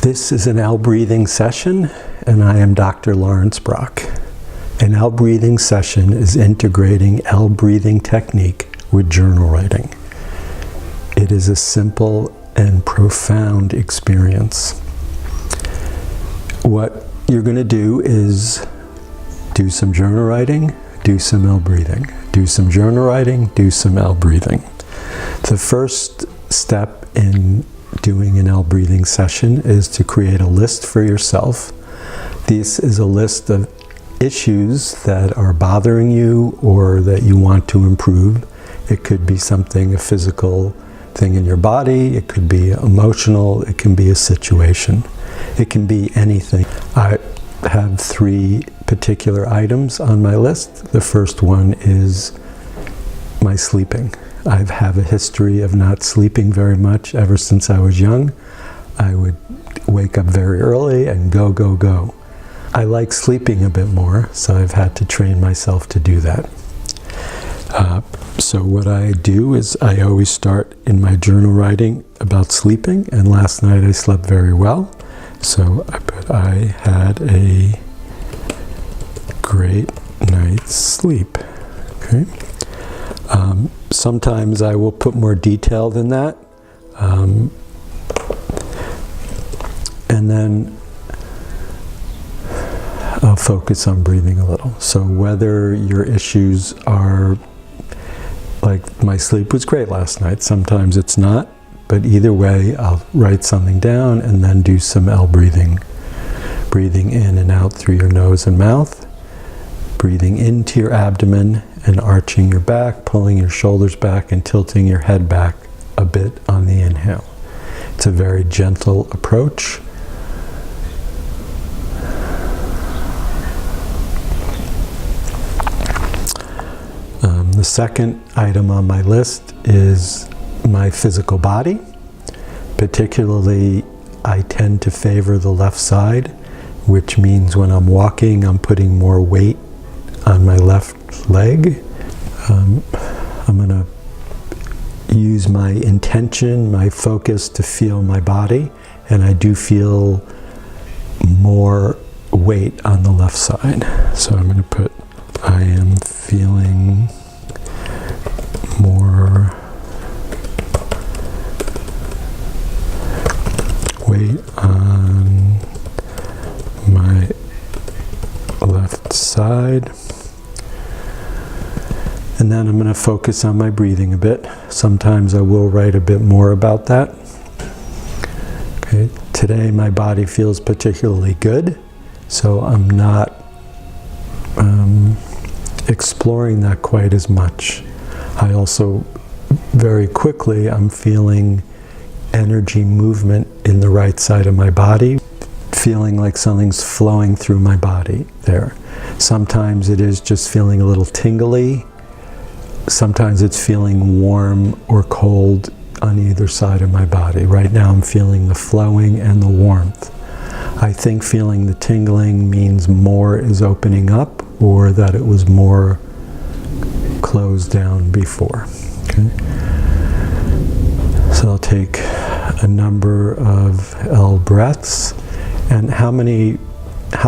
This is an L breathing session, and I am Dr. Laurence Brock. An L breathing session is integrating L breathing technique with journal writing. It is a simple and profound experience. What you're going to do is do some journal writing, do some L breathing. Do some journal writing, do some L breathing. The first step in doing an L breathing session is to create a list for yourself. This is a list of issues that are bothering you or that you want to improve. It could be something, a physical thing in your body, it could be emotional, it can be a situation. It can be anything. I have 3 particular items on my list. The first one is my sleeping. I have a history of not sleeping very much ever since I was young. I would wake up very early and go, go, go. I like sleeping a bit more, so I've had to train myself to do that. So what I do is I always start in my journal writing about sleeping, and last night I slept very well. So I had a great night's sleep. Okay. Sometimes I will put more detail than that. And then I'll focus on breathing a little. So whether your issues are like my sleep was great last night, sometimes it's not, but either way I'll write something down and then do some L breathing. Breathing in and out through your nose and mouth. Breathing into your abdomen and arching your back, pulling your shoulders back and tilting your head back a bit on the inhale. It's a very gentle approach. The second item on my list is my physical body. Particularly, I tend to favor the left side, which means when I'm walking, I'm putting more weight on my left leg. I'm going to use my intention, my focus to feel my body, and I do feel more weight on the left side. So I'm going to put, I am feeling more weight on my left side. And then I'm going to focus on my breathing a bit. Sometimes I will write a bit more about that. Okay. Today my body feels particularly good, so I'm not exploring that quite as much. I also, very quickly, I'm feeling energy movement in the right side of my body, feeling like something's flowing through my body there. Sometimes it is just feeling a little tingly. Sometimes it's feeling warm or cold on either side of my body. Right now I'm feeling the flowing and the warmth. I think feeling the tingling means more is opening up, or that it was more closed down before. Okay. So I'll take a number of L breaths, and how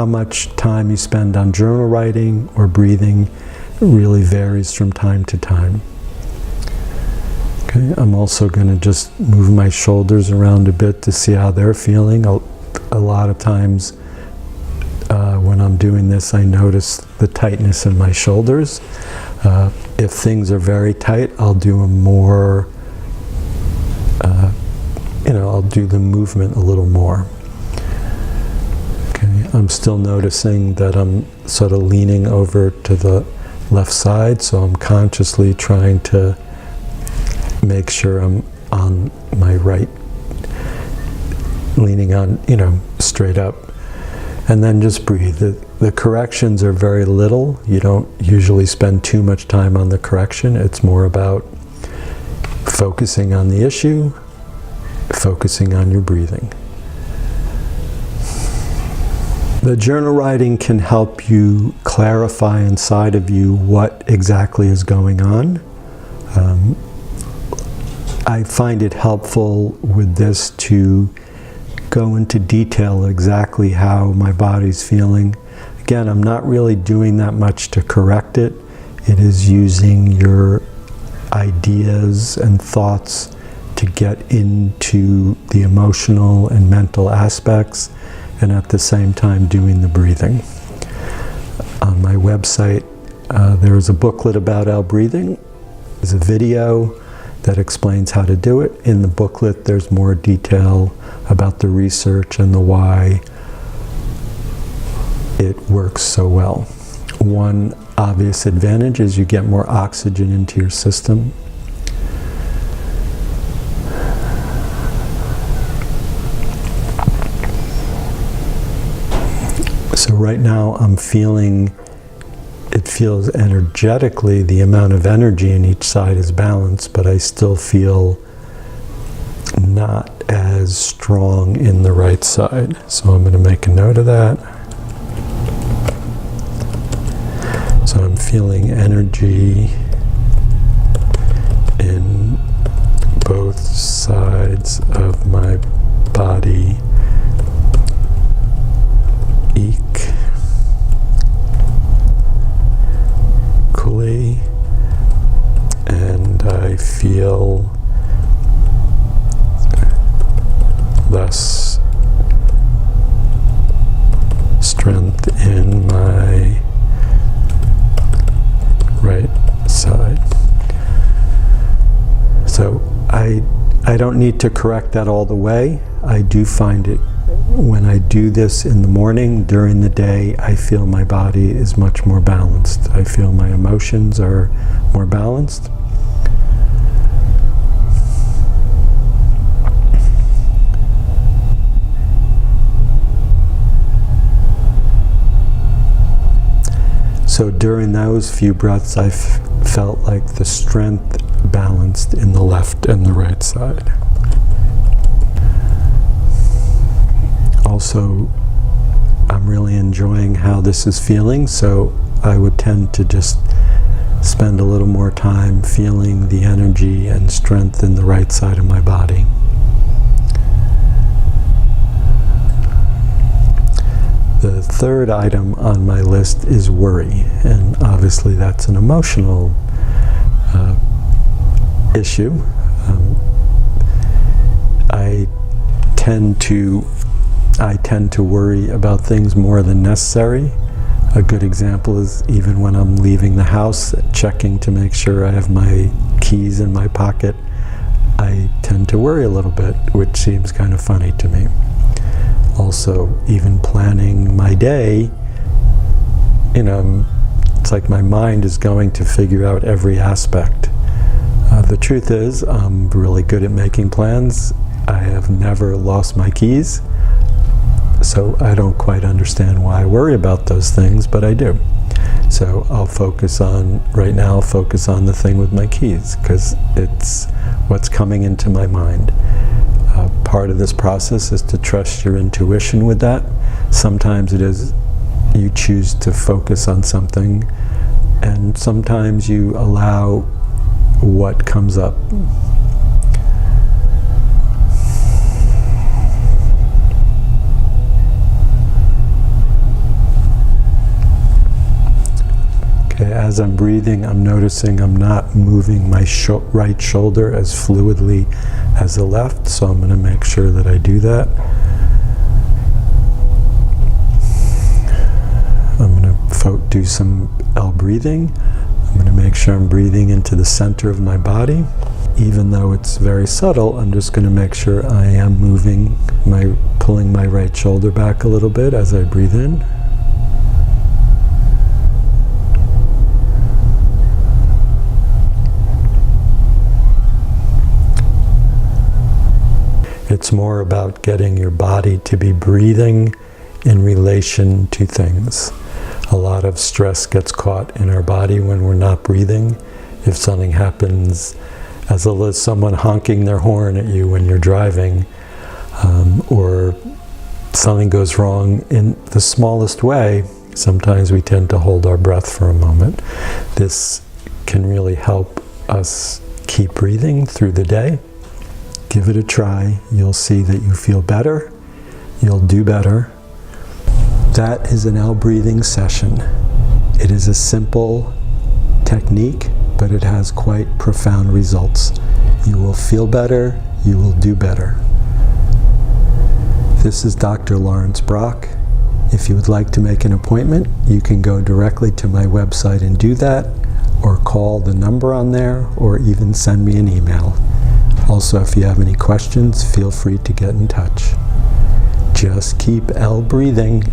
much time you spend on journal writing or breathing really varies from time to time. Okay, I'm also going to just move my shoulders around a bit to see how they're feeling. A lot of times when I'm doing this, I notice the tightness in my shoulders. If things are very tight, I'll do a more, I'll do the movement a little more. Okay, I'm still noticing that I'm sort of leaning over to the left side, so I'm consciously trying to make sure I'm on my right, leaning on, straight up. And then just breathe. The corrections are very little. You don't usually spend too much time on the correction. It's more about focusing on the issue, focusing on your breathing. The journal writing can help you clarify inside of you what exactly is going on. I find it helpful with this to go into detail exactly how my body's feeling. Again, I'm not really doing that much to correct it. It is using your ideas and thoughts to get into the emotional and mental aspects, and at the same time doing the breathing. On my website, there is a booklet about L breathing. There's a video that explains how to do it. In the booklet, there's more detail about the research and the why it works so well. One obvious advantage is you get more oxygen into your system. So right now I'm feeling, it feels energetically, the amount of energy in each side is balanced, but I still feel not as strong in the right side. So I'm going to make a note of that. So I'm feeling energy in both sides of my body equally, and I feel less strength in my right side. So I don't need to correct that all the way. I do find it when I do this in the morning, during the day, I feel my body is much more balanced. I feel my emotions are more balanced. So during those few breaths, I felt like the strength balanced in the left and the right side. Also, I'm really enjoying how this is feeling, so I would tend to just spend a little more time feeling the energy and strength in the right side of my body. The third item on my list is worry, and obviously that's an emotional issue. I tend to worry about things more than necessary. A good example is even when I'm leaving the house, checking to make sure I have my keys in my pocket, I tend to worry a little bit, which seems kind of funny to me. Also, even planning my day, it's like my mind is going to figure out every aspect. The truth is, I'm really good at making plans. I have never lost my keys. So I don't quite understand why I worry about those things, but I do. So right now I'll focus on the thing with my keys, because it's what's coming into my mind. Part of this process is to trust your intuition with that. Sometimes it is you choose to focus on something, and sometimes you allow what comes up. As I'm breathing, I'm noticing I'm not moving my right shoulder as fluidly as the left, so I'm going to make sure that I do that. I'm going to do some L breathing. I'm going to make sure I'm breathing into the center of my body. Even though it's very subtle, I'm just going to make sure I am pulling my right shoulder back a little bit as I breathe in. It's more about getting your body to be breathing in relation to things. A lot of stress gets caught in our body when we're not breathing. If something happens, as little as someone honking their horn at you when you're driving, or something goes wrong in the smallest way, sometimes we tend to hold our breath for a moment. This can really help us keep breathing through the day. Give it a try. You'll see that you feel better, You'll do better. That is an L breathing session. It is a simple technique, but it has quite profound results. You will feel better, you will do better. This is Dr. Laurence Brock. If you would like to make an appointment, you can go directly to my website and do that, or call the number on there, or even send me an email. Also, if you have any questions, feel free to get in touch. Just keep L breathing.